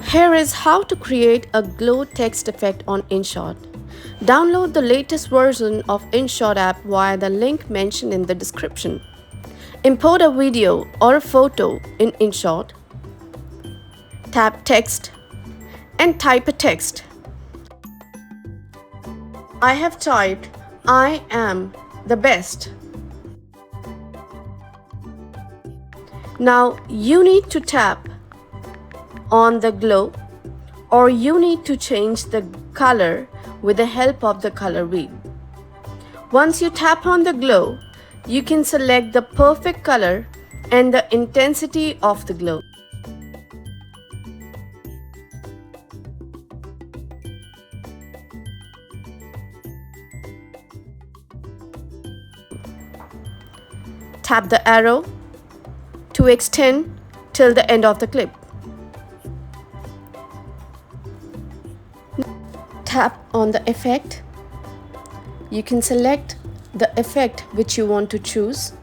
Here is how to create a glow text effect on InShot. Download the latest version of InShot app via the link mentioned in the description. Import a video or a photo in InShot. Tap Text and type a text. I have typed, "I am the best." Now you need to tap on the glow, or you need to change the color with the help of the color wheel. Once you tap on the glow, you can select the perfect color and the intensity of the glow. Tap the arrow to extend till the end of the clip. Tap on the effect. You can select the effect which you want to choose.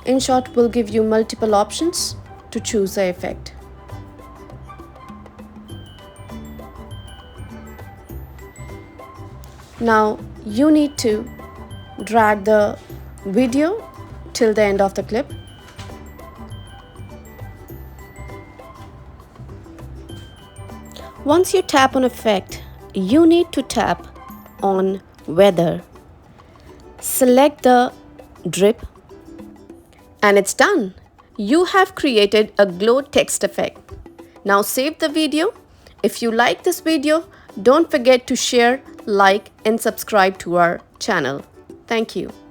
InShot will give you multiple options to choose the effect. Now you need to drag the video till the end of the clip. Once you tap on effect, you need to tap on weather. Select the drip and it's done. You have created a glow text effect. Now save the video. If you like this video, don't forget to share, like and subscribe to our channel. Thank you.